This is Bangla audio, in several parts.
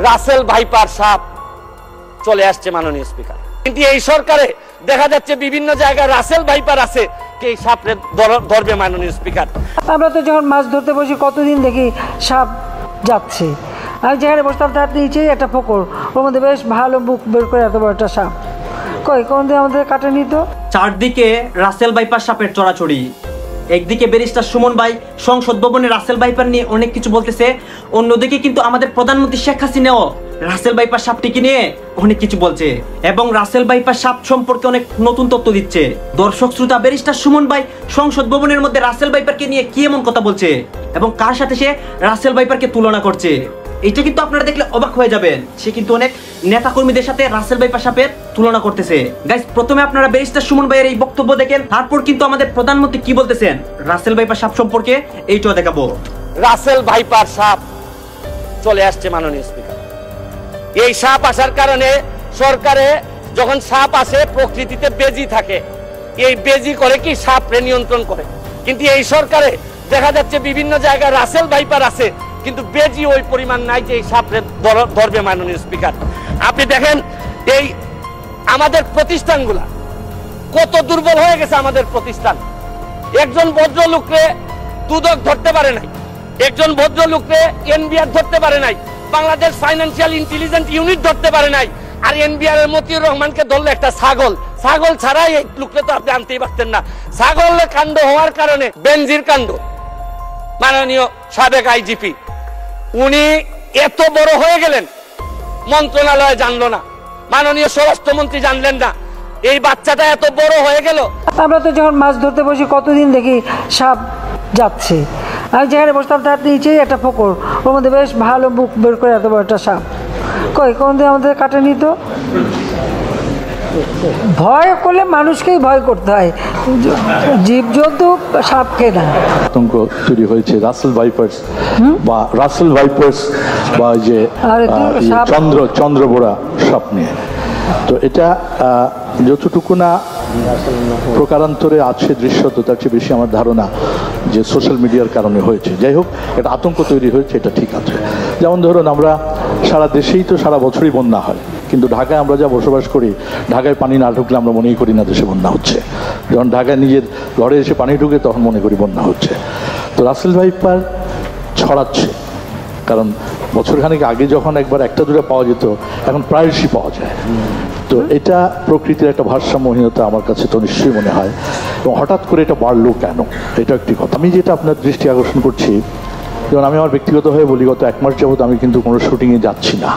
রাসেল ভাইপার সাপ চলে আসছে মাননীয় স্পিকার। কিন্তু এই সরকারে দেখা যাচ্ছে বিভিন্ন জায়গায় রাসেল ভাইপার আছে, কে সাপরে ধরবে মাননীয় স্পিকার? আমরা তো যখন মাছ ধরতে বসি কতদিন দেখি সাপ যাচ্ছে। আমি যেখানে বসতাম তার নিচেই একটা পুকুর, ওর মধ্যে বেশ ভালো মুখ বের করে এত বড় একটা সাপ। কই কোনদিন আমাদের কাটে নিত? চারদিকে রাসেল ভাইপার সাপের চড়াচড়ি। একদিকে ব্যারিস্টার সুমন ভাই সংসদ ভবনে রাসেল ভাইপার নিয়ে অনেক কিছু বলতেছে, অন্যদিকে কিন্তু আমাদের প্রধানমন্ত্রী শেখ হাসিনাও রাসেল ভাইপার সাপটিকে নিয়ে অনেক কিছু বলছে এবং রাসেল ভাইপার সাপ সম্পর্কে অনেক নতুন তথ্য দিচ্ছে। দর্শক শ্রোতা, ব্যারিস্টার সুমন ভাই সংসদ ভবনের মধ্যে রাসেল ভাইপারকে নিয়ে কি এমন কথা বলছে এবং কার সাথে সে রাসেল ভাইপারকে তুলনা করছে, এটা কিন্তু আপনারা দেখলে অবাক হয়ে যাবেন। সে কিন্তু অনেক নেতা কর্মীদের সাথে রাসেল ভাইপার সাপের তুলনা করতেছে। গাইস, প্রথমে আপনারা ব্যারিস্টার সুমন ভাইয়ের এই বক্তব্য দেখেন, তারপর কিন্তু আমাদের প্রধানমন্ত্রী কি বলতেছেন রাসেল ভাইপার সাপ সম্পর্কে এইটাও দেখাবো। রাসেল ভাইপার সাপ চলে আসছে মাননীয় স্পিকার। এই সাপ আসার কারণে সরকারে যখন সাপ আসে প্রকৃতিতে বেজি থাকে, এই বেজি করে কি সাপরে নিয়ন্ত্রণ করে। কিন্তু এই সরকারে দেখা যাচ্ছে বিভিন্ন জায়গায় রাসেল ভাইপার আছে, কিন্তু বেজি ওই পরিমাণ নাই যে এই সাপরে ধরবে মাননীয় স্পিকার। আপনি দেখেন এই আমাদের প্রতিষ্ঠানগুলা কত দুর্বল হয়ে গেছে। আমাদের প্রতিষ্ঠান একজন ভদ্রলোকরে দুদক ধরতে পারে নাই, একজন ভদ্রলোকরে এনবিআর ধরতে পারে নাই, বাংলাদেশ ফাইন্যান্সিয়াল ইন্টেলিজেন্স ইউনিট ধরতে পারে নাই। আর এনবিআর এর মতিউর রহমানকে ধরলে একটা ছাগল ছাড়াই এই লোককে তো আপনি আনতেই পারতেন না। ছাগলের কাণ্ড হওয়ার কারণে বেনজির কাণ্ড, মাননীয় সাবেক আইজিপি উনি এত বড় হয়ে গেলেন, মন্ত্রণালয় জানলো না, মাননীয় স্বরাষ্ট্রমন্ত্রী জানলেন না, এই বাচ্চাটা এত বড় হয়ে গেল। আমরা তো যখন মাছ ধরতে বসি কতদিন দেখি সাপ যাচ্ছে। আমি যেখানে বসতাম তার নিচেই একটা পুকুর, ওর মধ্যে বেশ ভালো মুখ বের করে এত বড় একটা সাপ। কই কোনদিন আমাদের কাটে নিত? ভয় করলে মানুষকেই ভয় করতে হয়, জীবজন্তু সাপকে না। আতঙ্ক তৈরি হয়েছে রাসেল ভাইপার্স বা যে চন্দ্রবোড়া সাপ নিয়ে। তো এটা যতটুকু না প্রকারান্তরে আছে দৃশ্যত, তার চেয়ে বেশি আমার ধারণা যে সোশ্যাল মিডিয়ার কারণে হয়েছে। যাই হোক, একটা আতঙ্ক তৈরি হয়েছে, এটা ঠিক আছে। যেমন ধরুন, আমরা সারা দেশেই তো সারা বছরই বন্যা হয়, কিন্তু ঢাকায় আমরা যা বসবাস করি, ঢাকায় পানি না ঢুকলে আমরা মনেই করি না দেশে বন্যা হচ্ছে। যখন ঢাকায় নিজের ঘরে এসে পানি ঢুকে তখন মনে করি বন্যা হচ্ছে। তো রাসেল ভাইপার ছড়াচ্ছে, কারণ বছরখানেক আগে যখন একবার একটা দুটো পাওয়া যেত, এখন প্রায়শই পাওয়া যায়। তো এটা প্রকৃতির একটা ভারসাম্যহীনতা আমার কাছে তো নিশ্চয়ই মনে হয়। এবং হঠাৎ করে এটা বাড়লো কেন, এটা একটি কথা। আমি যেটা আপনার দৃষ্টি আকর্ষণ করছি, যেমন আমি আমার ব্যক্তিগতভাবে বলি, গত 1 মাস যাবত আমি কিন্তু কোনো শুটিংয়ে যাচ্ছি না,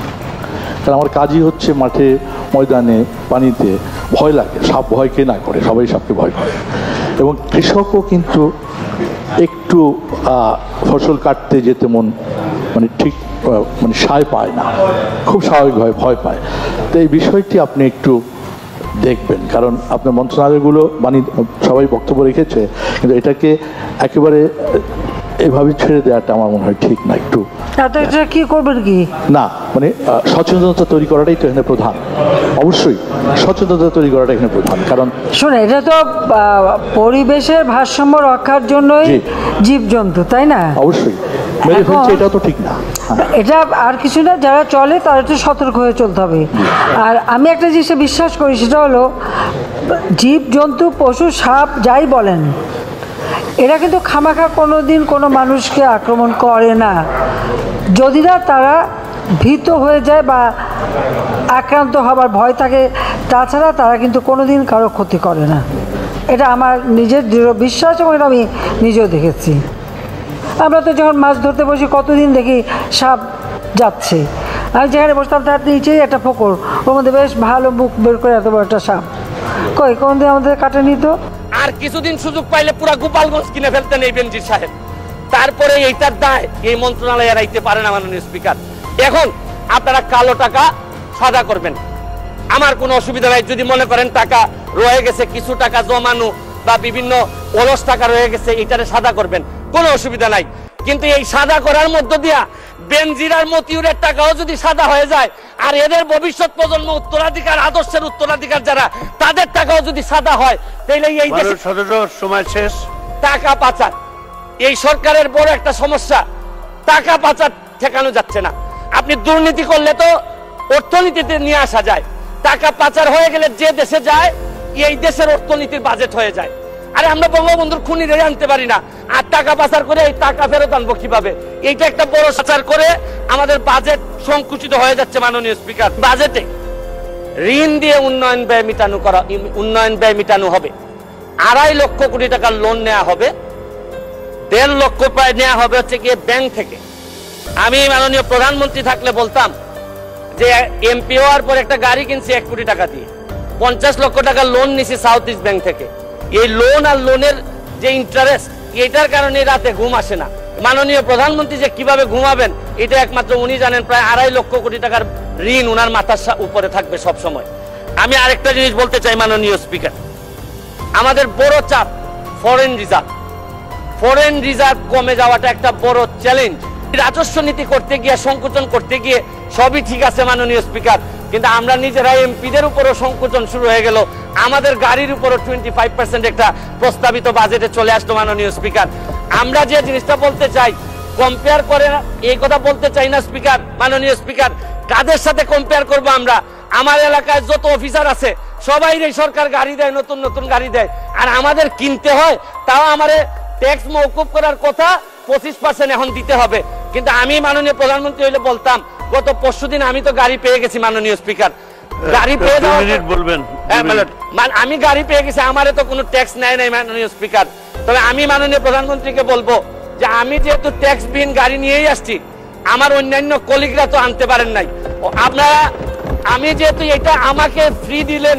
কারণ আমার কাজই হচ্ছে মাঠে, ময়দানে, পানিতে। ভয় লাগে, সাপ ভয় কে না করে, সবাই সাপকে ভয় করে। এবং কৃষকও কিন্তু একটু ফসল কাটতে যেতে ঠিক সায় পায় না, খুব স্বাভাবিকভাবে ভয় পায়। তো এই বিষয়টি আপনি একটু দেখবেন, কারণ আপনার মন্ত্রণালয়গুলো সবাই বক্তব্য রেখেছে, কিন্তু এটাকে একেবারে এভাবে ছেড়ে দেওয়াটা আমার মনে হয় ঠিক না। একটু কি করবেন কি না, সচেতনতা তৈরি করাটাই তো এখানে প্রধান। অবশ্যই সচেতনতা তৈরি করাটা এখানে প্রধান, কারণ শুনে এটা তো পরিবেশের ভারসাম্য রক্ষার জন্যই জীবজন্তু, তাই না? অবশ্যই মেরে ফেলছে, এটা তো ঠিক না। এটা আর কিছু না, যারা চলে তারা একটু সতর্ক হয়ে চলতে হবে। আর আমি একটা জিনিসে বিশ্বাস করি, সেটা হলো জীবজন্তু, পশু, সাপ যাই বলেন, এরা কিন্তু খামাখা কোনো দিন কোনো মানুষকে আক্রমণ করে না, যদি না তারা ভীত হয়ে যায় বা আক্রান্ত হবার ভয় থাকে। তাছাড়া তারা কিন্তু কোনো দিন কারো ক্ষতি করে না। এটা আমার নিজের দৃঢ় বিশ্বাস এবং এটা আমি নিজেও দেখেছি। আমরা তো যখন মাছ ধরতে বসি কতদিন দেখি সাপ যাচ্ছে। আমি যেখানে বসতাম তার নিচেই একটা পুকুর, ওর মধ্যে বেশ ভালো মুখ বের করে এত বড় একটা সাপ। কই কোনদিন আমাদের কাটে নিত? আর কিছুদিন সুযোগ পাইলে পুরা গোপালগঞ্জ কিনে ফেলতেন এই বেনজির সাহেব। তারপরে এইটার দায় এই মন্ত্রণালয় এড়াইতে পারে না মাননীয় স্পিকার। এখন আপনারা কালো টাকা সাদা করবেন, আমার কোনো অসুবিধা নাই। যদি মনে করেন টাকা রয়ে গেছে, কিছু টাকা জমানো বা বিভিন্ন অলস টাকা রয়ে গেছে, এটারে সাদা করবেন, কোনো অসুবিধা নাই। কিন্তু এই সাদা করার মধ্য দিয়া বেনজির আর মতিউরের টাকাও যদি সাদা হয়ে যায়, আর এদের ভবিষ্যৎ প্রজন্ম উত্তরাধিকার, আদর্শের উত্তরাধিকার যারা, তাদের টাকাও যদি সাদা হয়, তাহলে এই সময় শেষ। টাকা পাচার এই সরকারের বড় একটা সমস্যা। টাকা পাচার ঠেকানো যাচ্ছে না। আপনি দুর্নীতি করলে তো অর্থনীতিতে নিয়ে আসা যায়, টাকা পাচার হয়ে গেলে যে দেশে যায় এই দেশের অর্থনীতির বাজেট হয়ে যায়। আরে আমরা বঙ্গবন্ধুর খুনিরে আনতে পারি না, আর টাকা পাচার করে এই টাকা ফেরত আনবো কিভাবে? এইটা একটা বড় পাচার করে আমাদের বাজেট সংকুচিত হয়ে যাচ্ছে মাননীয় স্পিকার। বাজেটে ঋণ দিয়ে উন্নয়ন ব্যয় মিটানো হবে, 2.5 লক্ষ কোটি টাকার লোন নেওয়া হবে, 1.5 লক্ষ প্রায় নেওয়া হবে হচ্ছে গিয়ে ব্যাংক থেকে। আমি মাননীয় প্রধানমন্ত্রী থাকলে বলতাম যে এমপি হওয়ার পর একটা গাড়ি কিনছি 1 কোটি টাকা দিয়ে, 50 লক্ষ টাকা লোন নিছি সাউথ ইস্ট ব্যাংক থেকে। এই লোন আর লোনের যে ইন্টারেস্ট, এটার কারণে রাতে ঘুম আসে না। মাননীয় প্রধানমন্ত্রী যে কিভাবে ঘুমাবেন এটা একমাত্র উনি জানেন। প্রায় 2.5 লক্ষ কোটি টাকার ঋণ উনার মাথার উপরে থাকবে সব সময়। আমি আরেকটা জিনিস বলতে চাই মাননীয় স্পিকার, আমাদের বড় চাপ ফরেন রিজার্ভ কমে যাওয়াটা একটা বড় চ্যালেঞ্জ। রাজস্ব নীতি করতে গিয়ে, সংকোচন করতে গিয়ে সবই ঠিক আছে মাননীয় স্পিকার, কিন্তু আমরা নিজেরা এমপিদের উপরও সংকোচন শুরু হয়ে গেল। আমাদের গাড়ির উপরও 25% একটা প্রস্তাবিত বাজেটে চলে আসলো মাননীয় স্পিকার। আমরা যে জিনিসটা বলতে চাই, কম্পেয়ার করে এই কথা বলতে চাই না স্পিকার, মাননীয় স্পিকার। কাদের সাথে কম্পেয়ার করব আমরা? আমার এলাকায় যত অফিসার আছে সবাই সরকার গাড়ি দেয়, নতুন নতুন গাড়ি দেয়, আর আমাদের কিনতে হয়। তাও আমাদের ট্যাক্স মওকুফ করার কথা 25% এখন দিতে হবে। কিন্তু আমি মাননীয় প্রধানমন্ত্রী হইলে বলতাম, গত পরশুদিন আমি তো গাড়ি পেয়ে গেছি মাননীয় স্পিকার। গাড়ি পেয়ে বলবেন আমি গাড়ি পেয়ে গেছি, আমারে তো কোনো ট্যাক্স নেয় নাই মাননীয় স্পিকার। তবে আমি মাননীয় প্রধানমন্ত্রীকে বলবো যে আমি যেহেতু ট্যাক্স বিহীন গাড়ি নিয়েই আসছি, আমার অন্যান্য কলিগরা তো আনতে পারেন নাই। আপনারা, আমি যেহেতু এটা আমাকে ফ্রি দিলেন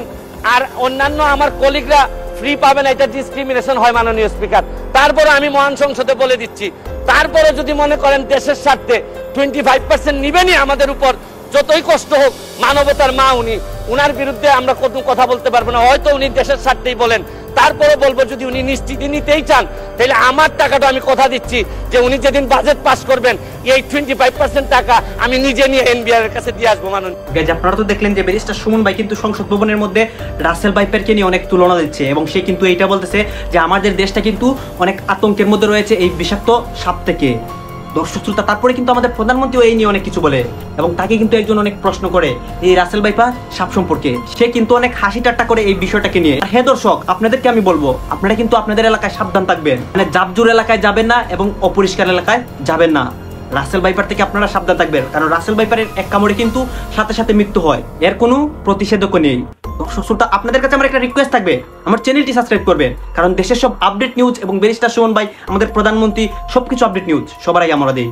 আর অন্যান্য আমার কলিগরা ফ্রি পাবেন, এটা ডিসক্রিমিনেশন হয় মাননীয় স্পিকার। তারপরে আমি মহান সংসদে বলে দিচ্ছি, তারপরে যদি মনে করেন দেশের স্বার্থে 25% নিবেনই আমাদের উপর, যতই কষ্ট হোক, মানবতার মা উনি, উনার বিরুদ্ধে আমরা কোনো কথা বলতে পারবো না। হয়তো উনি দেশের স্বার্থেই বলেন, তারপরে বলবো যদি উনি নিশ্চিত নিতেই চান, তাহলে আমার টাকাটা আমি কথা দিচ্ছি যে উনি যেদিন বাজেট পাস করবেন এই 25% টাকা আমি নিজে নিয়ে এনবিআর এর কাছে দিয়ে আসবো মাননীয়। আপনারা তো দেখলেন যে ব্যারিস্টার সুমন ভাই কিন্তু সংসদ ভবনের মধ্যে রাসেল ভাইপারকে নিয়ে অনেক তুলনা দিচ্ছে, এবং সে কিন্তু এইটা বলতেছে যে আমাদের দেশটা কিন্তু অনেক আতঙ্কের মধ্যে রয়েছে এই বিষাক্ত সাপ থেকে। দর্শক শ্রোতা, তারপরে কিন্তু আমাদের প্রধানমন্ত্রীও এই নিয়ে অনেক কিছু বলে, এবং তাকে কিন্তু একজন অনেক প্রশ্ন করে এই রাসেল ভাইপার সাপ সম্পর্কে। সে কিন্তু অনেক হাসি ঠাট্টা করে এই বিষয়টাকে নিয়ে। হ্যাঁ দর্শক, আপনাদেরকে আমি বলবো, আপনারা কিন্তু আপনাদের এলাকায় সাবধান থাকবেন, মানে জাবজুর এলাকায় যাবেন না এবং অপরিষ্কার এলাকায় যাবেন না। রাসেল ভাইপার থেকে আপনারা সাবধান থাকবেন, কারণ রাসেল ভাইপারের এক কামড়ে কিন্তু সাথে সাথে মৃত্যু হয়, এর কোনো প্রতিষেধকও নেই। দর্শক শ্রোতা, আপনাদের কাছে আমার একটা রিকোয়েস্ট থাকবে, আমার চ্যানেলটি সাবস্ক্রাইব করবেন, কারণ দেশের সব আপডেট নিউজ এবং ব্যারিস্টার সুমন ভাই আমাদের প্রধানমন্ত্রী সবকিছু আপডেট নিউজ সবার আগে আমরা দিই।